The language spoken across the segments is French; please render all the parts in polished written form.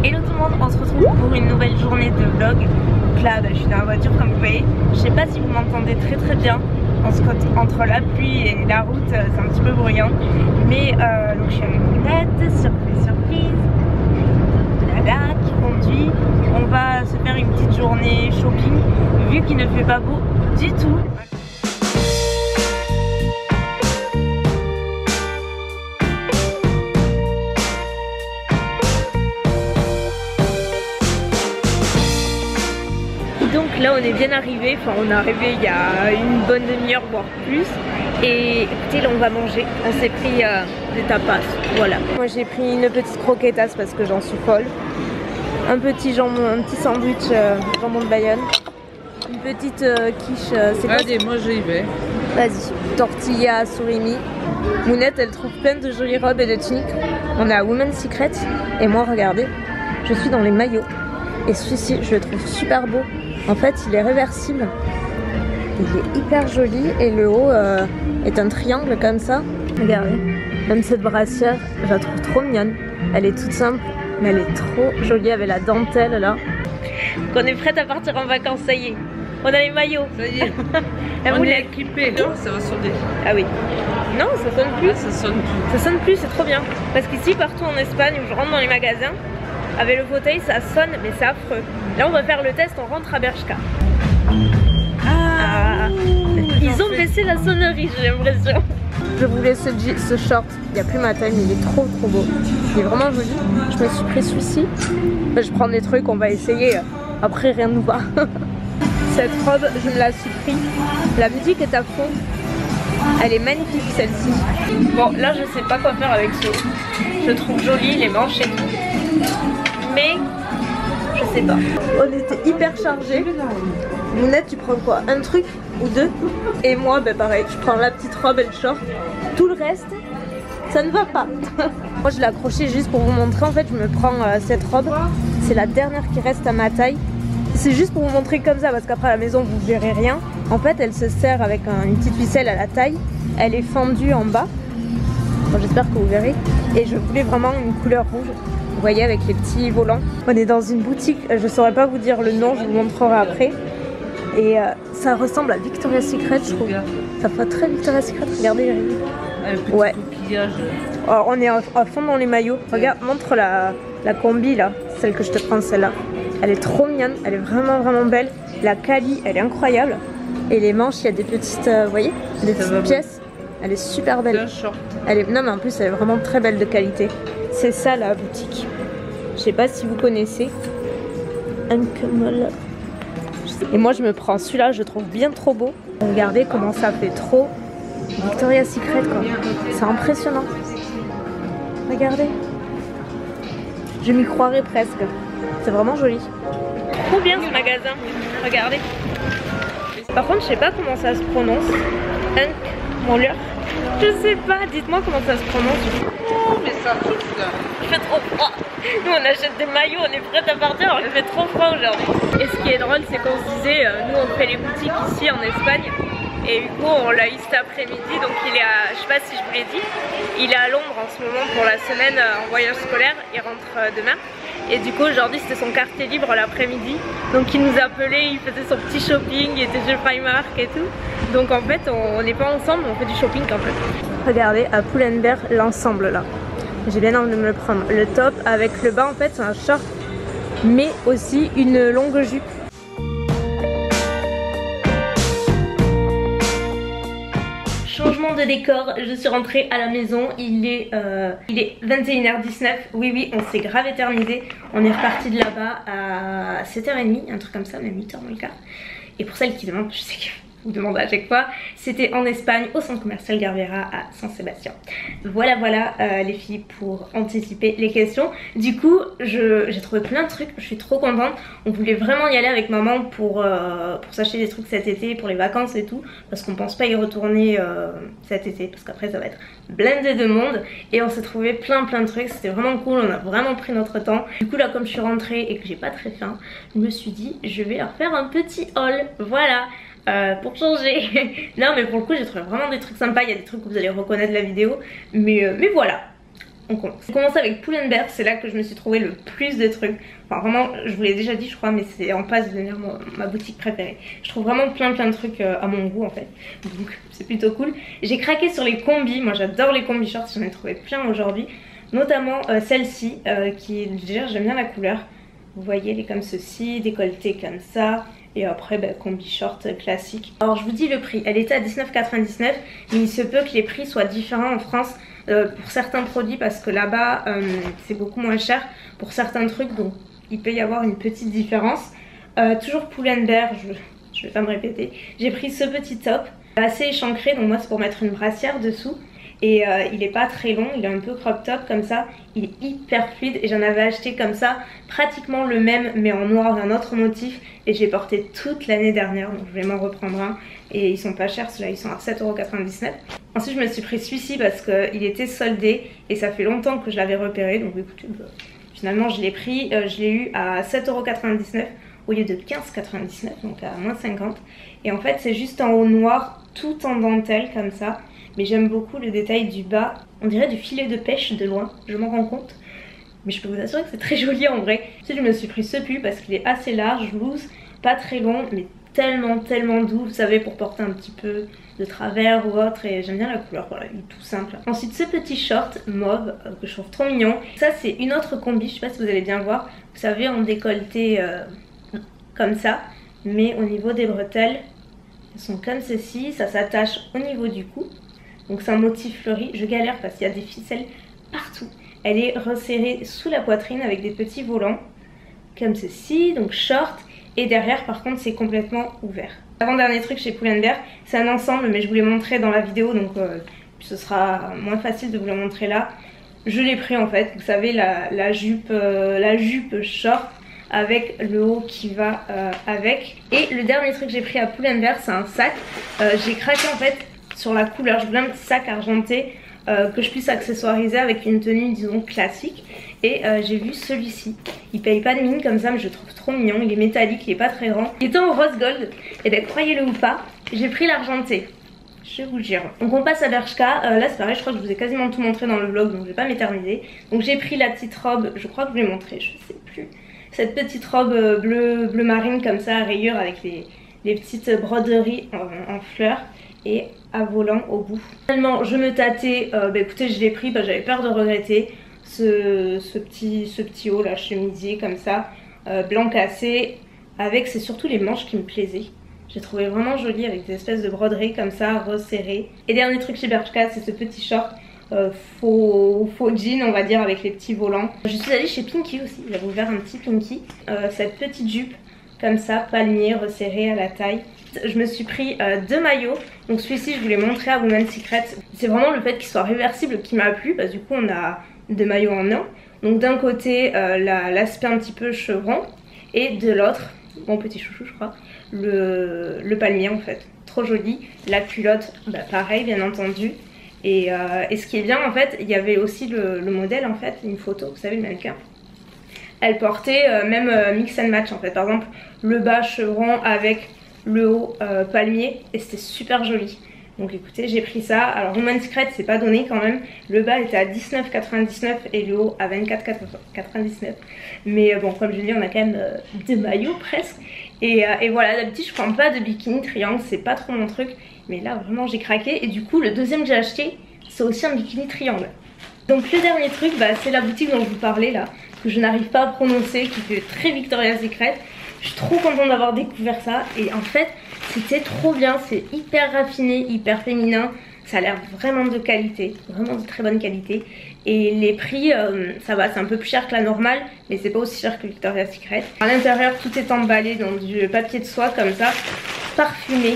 Hello tout le monde, on se retrouve pour une nouvelle journée de vlog. Donc là, je suis dans la voiture comme vous voyez. Je sais pas si vous m'entendez très bien. Entre la pluie et la route, c'est un petit peu bruyant. Mais donc je suis avec Mounette, surprise. Lala qui conduit. On va se faire une petite journée shopping vu qu'il ne fait pas beau du tout. Donc là on est bien arrivé, enfin on est arrivé il y a une bonne demi-heure voire plus. Et écoutez là on va manger, on s'est pris des tapas, voilà. Moi j'ai pris une petite croquetas parce que j'en suis folle. Un petit jambon, un petit sandwich jambon de Bayonne. Une petite quiche, c'est quoi? Allez, moi j'y vais. Vas-y, tortilla surimi. Mounette elle trouve plein de jolies robes et de tuniques. On est à Women's Secret et moi regardez, je suis dans les maillots. Et celui-ci je le trouve super beau. En fait il est réversible, il est hyper joli et le haut est un triangle comme ça. Regardez, même cette brassière je la trouve trop mignonne. Elle est toute simple mais elle est trop jolie avec la dentelle là. Donc on est prête à partir en vacances, ça y est. On a les maillots. Ça y est, on est équipés. Non, ça va sonner. Ah oui. Non, ça sonne plus. Ah, ça sonne plus. Ça sonne plus, c'est trop bien. Parce qu'ici, partout en Espagne, où je rentre dans les magasins, avec le fauteuil, ça sonne, mais c'est affreux. Là, on va faire le test, on rentre à Bershka. Ah. Ils ont baissé la sonnerie, j'ai l'impression. Je voulais ce short, il n'y a plus ma taille, mais il est trop beau. Il est vraiment joli. Je me suis pris celui-ci. Je prends des trucs, on va essayer. Après, rien ne nous va. Cette robe, je me la suis pris. La musique est à fond. Elle est magnifique celle-ci. Bon, là, je sais pas quoi faire avec ce haut. Je trouve joli les manches et tout. Mais je sais pas. On était hyper chargés. Mounette, tu prends quoi? Un truc ou deux? Et moi, ben pareil, je prends la petite robe et le short. Tout le reste, ça ne va pas. Moi, je l'ai accrochée juste pour vous montrer. En fait, je me prends cette robe. C'est la dernière qui reste à ma taille. C'est juste pour vous montrer comme ça parce qu'après à la maison, vous verrez rien. En fait, elle se serre avec une petite ficelle à la taille. Elle est fendue en bas. Bon, j'espère que vous verrez. Et je voulais vraiment une couleur rouge. Vous voyez avec les petits volants. On est dans une boutique, je saurais pas vous dire le nom, je vous montrerai après. Et ça ressemble à Victoria's Secret, je trouve. Ça fait très Victoria's Secret, regardez. Ouais. Alors, on est à fond dans les maillots. Regarde, montre la combi là, celle que je te prends, celle-là. Elle est trop mignonne, elle est vraiment belle. La quali, elle est incroyable. Et les manches, il y a des petites, vous voyez, des petites pièces. Elle est super belle. Non mais en plus, elle est vraiment très belle de qualité. C'est ça la boutique. Je sais pas si vous connaissez. Et moi je me prends celui-là, je trouve bien trop beau. Regardez comment ça fait trop Victoria's Secret quoi. C'est impressionnant. Regardez. Je m'y croirais presque. C'est vraiment joli. Trop bien ce magasin. Regardez. Par contre je sais pas comment ça se prononce. Moller. Je sais pas, dites-moi comment ça se prononce. Oh, mais ça touche là. Il fait trop froid. Nous on achète des maillots, on est prêts à partir alors il fait trop froid aujourd'hui. Et ce qui est drôle c'est qu'on se disait, nous on fait les boutiques ici en Espagne. Et Hugo on l'a eu cet après-midi, donc il est à, je sais pas si je vous l'ai dit, il est à Londres en ce moment pour la semaine en voyage scolaire, il rentre demain. Et du coup aujourd'hui c'était son quartier libre l'après-midi. Donc il nous appelait, il faisait son petit shopping, il était chez Primark et tout. Donc en fait on n'est pas ensemble, on fait du shopping en fait. Regardez à Pull&Bear l'ensemble là. J'ai bien envie de me le prendre. Le top avec le bas en fait c'est un short mais aussi une longue jupe. Changement de décor, je suis rentrée à la maison, il est 21h19, oui on s'est grave éternisé, on est reparti de là-bas à 7h30, un truc comme ça, même 8h moins le quart. Et pour celles qui demandent, je sais que vous demandez à chaque fois, c'était en Espagne au centre commercial Garbera à San Sébastien. Voilà les filles pour anticiper les questions. Du coup j'ai trouvé plein de trucs, je suis trop contente. On voulait vraiment y aller avec maman pour s'acheter des trucs cet été pour les vacances et tout, parce qu'on pense pas y retourner cet été parce qu'après ça va être blindé de monde. Et on s'est trouvé plein de trucs, c'était vraiment cool, on a vraiment pris notre temps. Du coup là comme je suis rentrée et que j'ai pas très faim, je me suis dit je vais leur faire un petit haul, voilà. Pour changer. Non mais pour le coup j'ai trouvé vraiment des trucs sympas. Il y a des trucs que vous allez reconnaître la vidéo. Mais voilà. on commence. On commence avec Pull&Bear, c'est là que je me suis trouvé le plus de trucs. Enfin vraiment, je vous l'ai déjà dit je crois, mais c'est en passe de devenir ma boutique préférée. Je trouve vraiment plein de trucs à mon goût en fait. Donc c'est plutôt cool. J'ai craqué sur les combis, moi j'adore les combi shorts, j'en ai trouvé plein aujourd'hui. Notamment celle-ci, qui déjà j'aime bien la couleur. Vous voyez, elle est comme ceci, décolletée comme ça. Et après, combi short classique. Alors je vous dis le prix, elle était à 19,99 €, mais il se peut que les prix soient différents en France pour certains produits parce que là-bas c'est beaucoup moins cher pour certains trucs, donc il peut y avoir une petite différence. Toujours Pull&Bear, je vais pas me répéter. J'ai pris ce petit top, assez échancré, donc moi c'est pour mettre une brassière dessous. Et il est pas très long, il est un peu crop top comme ça, il est hyper fluide et j'en avais acheté comme ça pratiquement le même mais en noir d'un autre motif et j'ai porté toute l'année dernière, donc je vais m'en reprendre un et ils sont pas chers, ceux-là ils sont à 7,99 €. Ensuite je me suis pris celui-ci parce qu'il était soldé et ça fait longtemps que je l'avais repéré, donc écoutez, finalement je l'ai pris, je l'ai eu à 7,99 € au lieu de 15,99 €, donc à moins 50. Et en fait c'est juste en haut noir, tout en dentelle comme ça. Mais j'aime beaucoup le détail du bas, on dirait du filet de pêche de loin, je m'en rends compte. Mais je peux vous assurer que c'est très joli en vrai. Ensuite je me suis pris ce pull parce qu'il est assez large, loose, pas très long, mais tellement doux, vous savez, pour porter un petit peu de travers ou autre. Et j'aime bien la couleur, voilà, il est tout simple. Ensuite ce petit short mauve que je trouve trop mignon. Ça c'est une autre combi, je sais pas si vous allez bien voir. Vous savez, en décolleté comme ça, mais au niveau des bretelles, elles sont comme ceci, ça s'attache au niveau du cou. Donc c'est un motif fleuri, je galère parce qu'il y a des ficelles partout. Elle est resserrée sous la poitrine avec des petits volants comme ceci, donc short. Et derrière par contre c'est complètement ouvert. Avant-dernier truc chez Pull&Bear, c'est un ensemble mais je vous l'ai montré dans la vidéo, donc ce sera moins facile de vous le montrer là. Je l'ai pris en fait, vous savez la jupe short avec le haut qui va avec. Et le dernier truc que j'ai pris à Pull&Bear, c'est un sac. J'ai craqué en fait sur la couleur, je voulais un petit sac argenté que je puisse accessoiriser avec une tenue disons classique. Et j'ai vu celui-ci, il paye pas de mine comme ça mais je le trouve trop mignon, il est métallique, il est pas très grand. Il était en rose gold et ben croyez-le ou pas, j'ai pris l'argenté, je vous jure. Donc on passe à Bershka, là c'est pareil, je crois que je vous ai quasiment tout montré dans le vlog donc je vais pas m'éterniser. Donc j'ai pris la petite robe, je crois que je vous l'ai montré, je sais plus. Cette petite robe bleu marine comme ça à rayures avec les petites broderies en fleurs et à volant au bout. Finalement je me tâtais, écoutez je l'ai pris, j'avais peur de regretter. Ce petit haut là chemisier comme ça, blanc cassé, avec c'est surtout les manches qui me plaisaient. J'ai trouvé vraiment joli avec des espèces de broderies comme ça resserrées. Et dernier truc chez Bershka, c'est ce petit short faux jean on va dire avec les petits volants. Je suis allée chez Pinky aussi, j'avais ouvert un petit Pinky, cette petite jupe comme ça, palmier resserré à la taille. Je me suis pris deux maillots, donc celui-ci je vous l'ai montré à Women's Secret. C'est vraiment le fait qu'il soit réversible qui m'a plu, parce que du coup on a deux maillots en un. Donc d'un côté l'aspect un petit peu chevron et de l'autre, mon petit chouchou je crois, le palmier en fait. Trop joli. La culotte pareil bien entendu. Et ce qui est bien en fait, il y avait aussi le modèle en fait, une photo, vous savez le mannequin. Elle portait même mix and match en fait, par exemple le bas chevron avec le haut palmier et c'était super joli. Donc écoutez j'ai pris ça, alors Women's Secret c'est pas donné quand même, le bas était à 19,99 € et le haut à 24,99 €. Mais bon comme je dis on a quand même deux maillots presque. Et voilà, d'habitude je prends pas de bikini triangle, c'est pas trop mon truc. Mais là vraiment j'ai craqué et du coup le deuxième que j'ai acheté c'est aussi un bikini triangle. Donc le dernier truc c'est la boutique dont je vous parlais là, que je n'arrive pas à prononcer, qui fait très Victoria's Secret. Je suis trop contente d'avoir découvert ça et en fait c'était trop bien, c'est hyper raffiné, hyper féminin. Ça a l'air vraiment de qualité, vraiment de très bonne qualité. Et les prix, ça va, c'est un peu plus cher que la normale, mais c'est pas aussi cher que Victoria's Secret. À l'intérieur, tout est emballé dans du papier de soie comme ça, parfumé.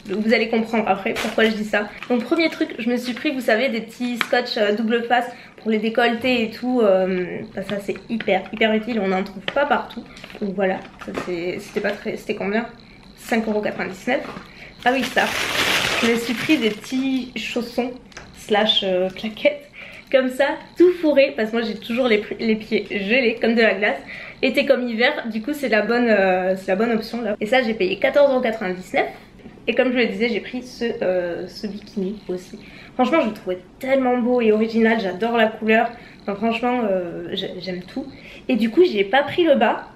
Vous allez comprendre après pourquoi je dis ça. Donc premier truc, je me suis pris, vous savez, des petits scotch double face pour les décolletés et tout. Ça c'est hyper utile, on n'en trouve pas partout. Donc voilà, c'était combien? 5,99 €. Ah oui ça, je me suis pris des petits chaussons slash claquettes comme ça, tout fourré, parce que moi j'ai toujours les pieds gelés comme de la glace. Été comme hiver, du coup c'est la bonne option là. Et ça j'ai payé 14,99 €. Et comme je le disais, j'ai pris ce bikini aussi. Franchement, je le trouvais tellement beau et original, j'adore la couleur. Enfin, franchement, j'aime tout. Et du coup, j'ai pas pris le bas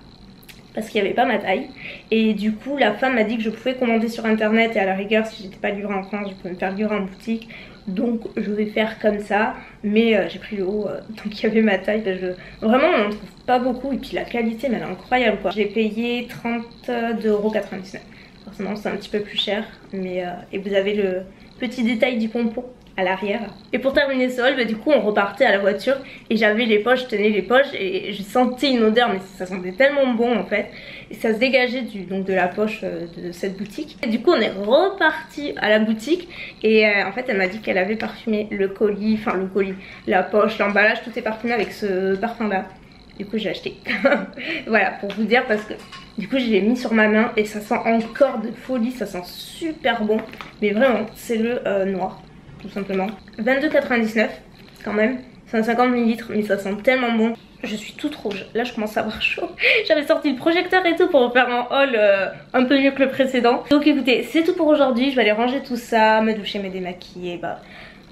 parce qu'il n'y avait pas ma taille. Et du coup, la femme m'a dit que je pouvais commander sur internet et à la rigueur, si j'étais pas livrée en France, je pouvais me faire livrer en boutique. Donc je vais faire comme ça, mais j'ai pris le haut donc il y avait ma taille. Vraiment on n'en trouve pas beaucoup et puis la qualité mais elle est incroyable quoi. J'ai payé 32,99 €. Forcément c'est un petit peu plus cher, mais et vous avez le petit détail du pompon à l'arrière. Et pour terminer ce haul, du coup on repartait à la voiture et j'avais les poches, je tenais les poches et je sentais une odeur, mais ça sentait tellement bon en fait. Et ça se dégageait donc de la poche de cette boutique. Et du coup on est reparti à la boutique et en fait elle m'a dit qu'elle avait parfumé le colis, enfin le colis, la poche, l'emballage, tout est parfumé avec ce parfum là. Du coup j'ai acheté. Voilà pour vous dire, parce que du coup je l'ai mis sur ma main et ça sent encore de folie, ça sent super bon. Mais vraiment c'est le noir tout simplement. 22,99 quand même, 150 ml, mais ça sent tellement bon. Je suis toute rouge, là je commence à avoir chaud. J'avais sorti le projecteur et tout pour faire un haul un peu mieux que le précédent. Donc écoutez, c'est tout pour aujourd'hui, je vais aller ranger tout ça, me doucher, me démaquiller,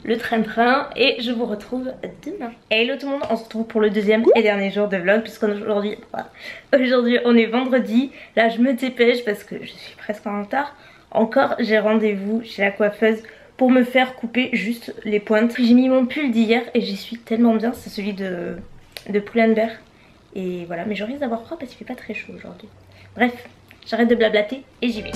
le train-train, et je vous retrouve demain. Hello tout le monde, on se retrouve pour le deuxième et dernier jour de vlog, puisqu'aujourd'hui on est vendredi. Là je me dépêche parce que je suis presque en retard. Encore j'ai rendez-vous chez la coiffeuse pour me faire couper juste les pointes. J'ai mis mon pull d'hier et j'y suis tellement bien, c'est celui de Pull&Bear. Et voilà, mais je risque d'avoir froid parce qu'il fait pas très chaud aujourd'hui. Bref, j'arrête de blablater et j'y vais.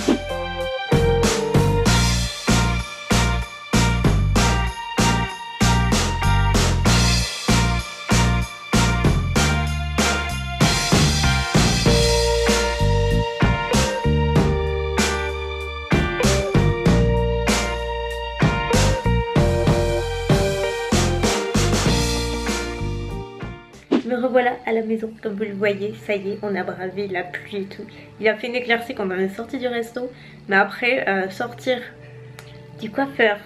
Me revoilà à la maison, comme vous le voyez, ça y est, on a bravé la pluie et tout. Il a fait une éclaircie quand on est sorti du resto, mais après sortir du coiffeur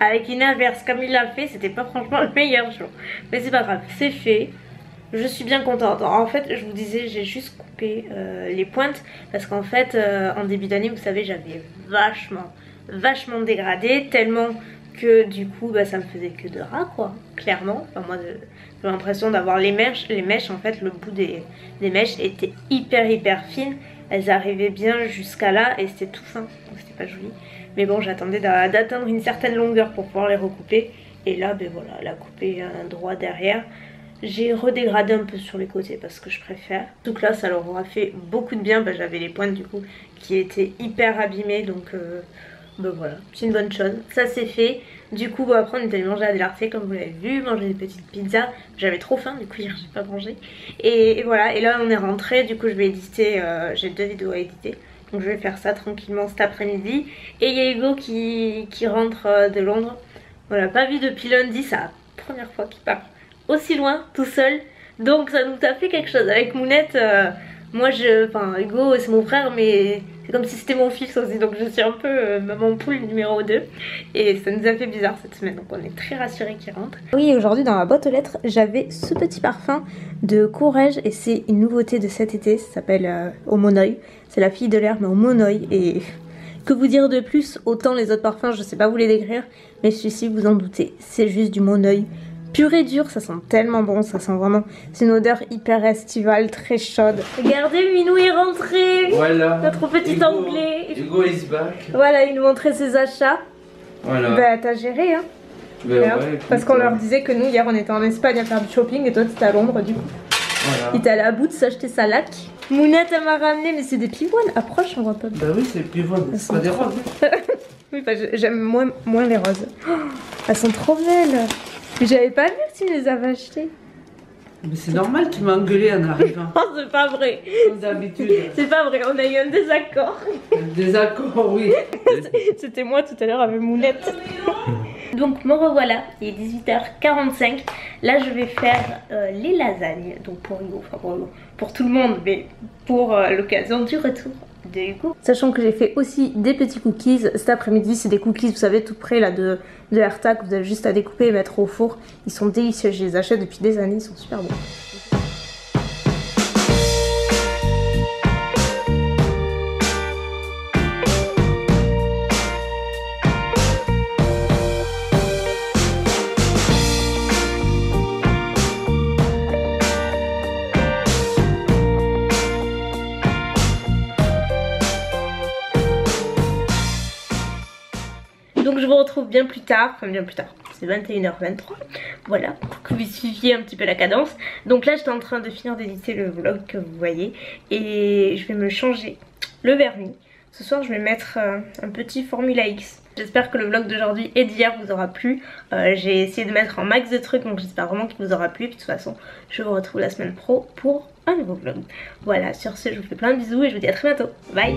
avec une averse comme il l'a fait, c'était pas franchement le meilleur jour. Mais c'est pas grave, c'est fait, je suis bien contente. En fait, je vous disais, j'ai juste coupé les pointes parce qu'en fait, en début d'année, vous savez, j'avais vachement dégradé, tellement que du coup ça me faisait que de ras quoi, clairement. Enfin, moi j'ai l'impression d'avoir les mèches en fait, le bout des mèches était hyper fine, elles arrivaient bien jusqu'à là et c'était tout fin, donc c'était pas joli. Mais bon, j'attendais d'atteindre une certaine longueur pour pouvoir les recouper, et là voilà, la couper droit derrière. J'ai redégradé un peu sur les côtés parce que je préfère. Donc là ça leur aura fait beaucoup de bien, j'avais les pointes du coup qui étaient hyper abîmées, donc voilà, c'est une bonne chose, ça c'est fait. Du coup après on est allé manger à Del Arte comme vous l'avez vu, manger des petites pizzas. J'avais trop faim, du coup hier j'ai pas mangé. Et voilà, et là on est rentré, du coup je vais éditer, j'ai 2 vidéos à éditer. Donc je vais faire ça tranquillement cet après-midi. Et il y a Hugo qui rentre de Londres. Voilà, pas vu depuis lundi, c'est la première fois qu'il part aussi loin, tout seul. Donc ça nous a fait quelque chose. Avec Mounette, Hugo c'est mon frère, mais c'est comme si c'était mon fils aussi, donc je suis un peu maman poule numéro 2. Et ça nous a fait bizarre cette semaine, donc on est très rassurés qu'il rentre. Oui, aujourd'hui dans ma boîte aux lettres, j'avais ce petit parfum de Courrèges et c'est une nouveauté de cet été, ça s'appelle Au Monoeil. C'est la fille de l'air mais au Monoeil, et que vous dire de plus, autant les autres parfums je sais pas vous les décrire, mais celui-ci vous en doutez, c'est juste du Monoeil. Pur et dur, ça sent tellement bon, ça sent vraiment, c'est une odeur hyper estivale, très chaude. Regardez, Minou est rentré. Voilà, notre petit Hugo, anglais. Hugo is back. Voilà, il nous montrait ses achats. Voilà. Bah t'as géré hein. Ouais, parce qu'on leur disait que nous hier on était en Espagne à faire du shopping et toi t'étais à Londres du coup. Voilà. Il était allé à bout de s'acheter sa laque. Mounette elle m'a ramené, mais c'est des pivoines, approche on voit pas. Bah oui c'est des pivoines, c'est pas des roses. Oui bah j'aime moins les roses. Oh, elles sont trop belles. Mais j'avais pas vu que tu les avais achetées. Mais c'est normal, tu m'as engueulé en arrivant. Oh, c'est pas vrai. Comme d'habitude. C'est pas vrai, on a eu un désaccord. Désaccord, oui. C'était moi tout à l'heure avec Mounette. Donc me revoilà, il est 18h45. Là je vais faire les lasagnes. Donc pour Hugo, enfin pour tout le monde, mais pour l'occasion du retour de Hugo. Sachant que j'ai fait aussi des petits cookies cet après-midi. C'est des cookies, vous savez, tout près là de AirTag. Vous avez juste à découper et mettre au four. Ils sont délicieux, je les achète depuis des années, ils sont super bons. vous retrouve bien plus tard, enfin bien plus tard, c'est 21h23, voilà, pour que vous suiviez un petit peu la cadence. Donc là j'étais en train de finir d'éditer le vlog que vous voyez et je vais me changer le vernis. Ce soir je vais mettre un petit Formula X. J'espère que le vlog d'aujourd'hui et d'hier vous aura plu. J'ai essayé de mettre un max de trucs, donc j'espère vraiment qu'il vous aura plu. Puis de toute façon je vous retrouve la semaine pro pour un nouveau vlog. Voilà, sur ce je vous fais plein de bisous et je vous dis à très bientôt. Bye.